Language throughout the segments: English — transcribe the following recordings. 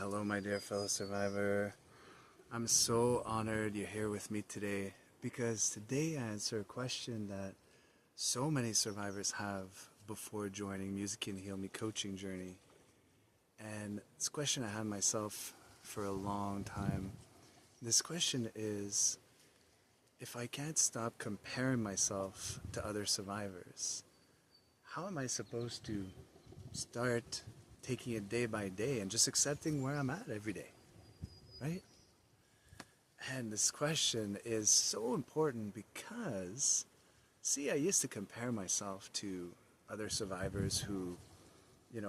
Hello, my dear fellow survivor. I'm so honored you're here with me today because today I answer a question that so many survivors have before joining Music Can Heal Me coaching journey. And it's a question I had myself for a long time. This question is, if I can't stop comparing myself to other survivors, how am I supposed to start taking it day by day and just accepting where I'm at every day, right? And this question is so important because, see, I used to compare myself to other survivors who,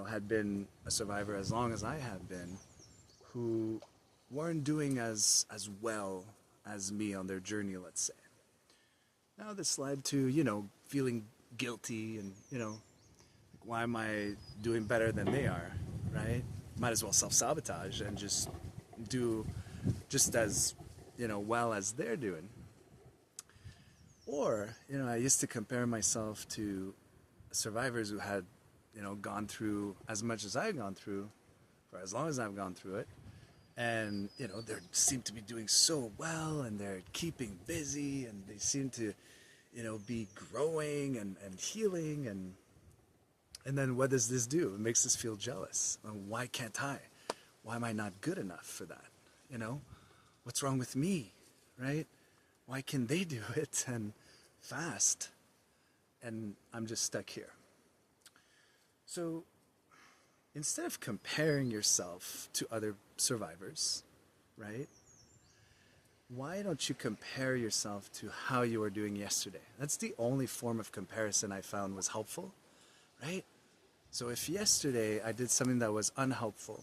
had been a survivor as long as I have been, who weren't doing as well as me on their journey, let's say. Now this led to, feeling guilty and, why am I doing better than they are, right? Might as well self-sabotage and just do just as, well as they're doing. Or, I used to compare myself to survivors who had, gone through as much as I've gone through for as long as I've gone through it. And, they seem to be doing so well and they're keeping busy and they seem to, be growing and healing and then what does this do? It makes us feel jealous. Why can't I? Why am I not good enough for that? What's wrong with me, right? Why can they do it and fast? And I'm just stuck here. So instead of comparing yourself to other survivors, right? Why don't you compare yourself to how you were doing yesterday? That's the only form of comparison I found was helpful, right? So if yesterday I did something that was unhelpful,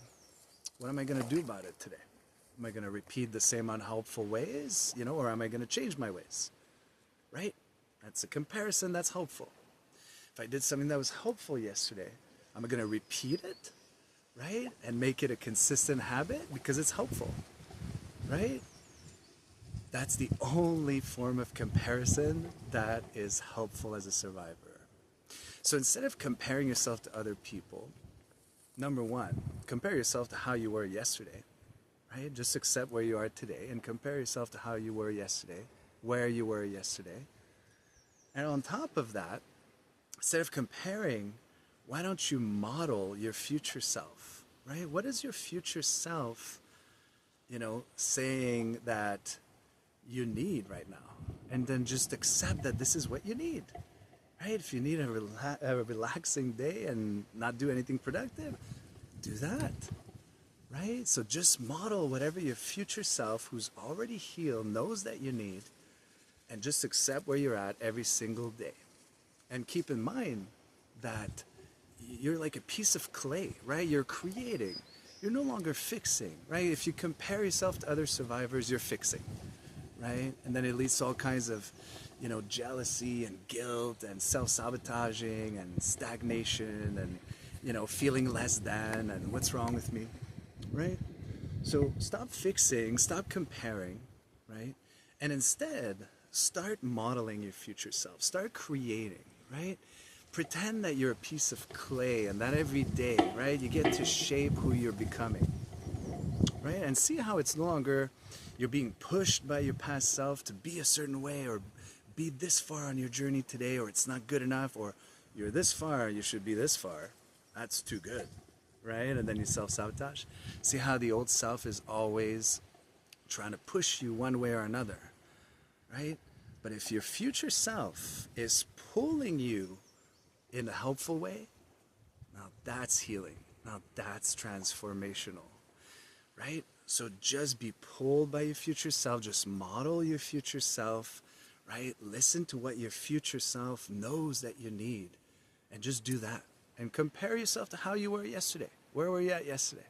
what am I going to do about it today? Am I going to repeat the same unhelpful ways, or am I going to change my ways, right? That's a comparison that's helpful. If I did something that was helpful yesterday, am I going to repeat it, right? And make it a consistent habit because it's helpful, right? That's the only form of comparison that is helpful as a survivor. So instead of comparing yourself to other people, number one, compare yourself to how you were yesterday, right? Just accept where you are today and compare yourself to how you were yesterday, where you were yesterday. And on top of that, instead of comparing, why don't you model your future self, right? What is your future self, saying that you need right now? And then just accept that this is what you need. Right? If you need a relaxing day and not do anything productive, do that, right? So just model whatever your future self who's already healed knows that you need and just accept where you're at every single day. And keep in mind that you're like a piece of clay, right? You're creating. You're no longer fixing, right? If you compare yourself to other survivors, you're fixing, right? And then it leads to all kinds of jealousy and guilt and self-sabotaging and stagnation and, feeling less than and what's wrong with me, right? So stop fixing, stop comparing, right? And instead, start modeling your future self. Start creating, right? Pretend that you're a piece of clay and that every day, right, you get to shape who you're becoming, right? And see how it's no longer you're being pushed by your past self to be a certain way or be this far on your journey today, or it's not good enough, or you're this far, you should be this far. That's too good, right? And then you self-sabotage. See how the old self is always trying to push you one way or another, right? But if your future self is pulling you in a helpful way, now that's healing. Now that's transformational, right? So just be pulled by your future self. Just model your future self, right? Listen to what your future self knows that you need and just do that. And compare yourself to how you were yesterday. Where were you at yesterday,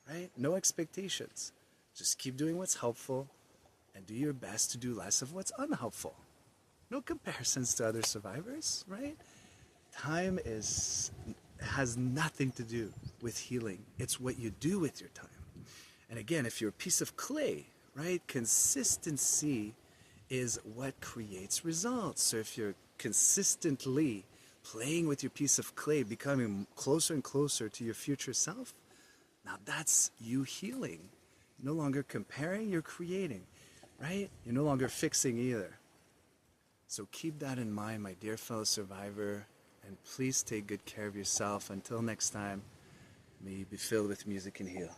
right? No expectations. Just keep doing what's helpful and do your best to do less of what's unhelpful. No comparisons to other survivors, right? Time has nothing to do with healing. It's what you do with your time. And again, if you're a piece of clay, right? Consistency is what creates results. So if you're consistently playing with your piece of clay, becoming closer and closer to your future self, Now that's you healing. You're no longer comparing, you're creating, right? You're no longer fixing either. So keep that in mind, my dear fellow survivor, and please take good care of yourself. Until next time, may you be filled with music and heal.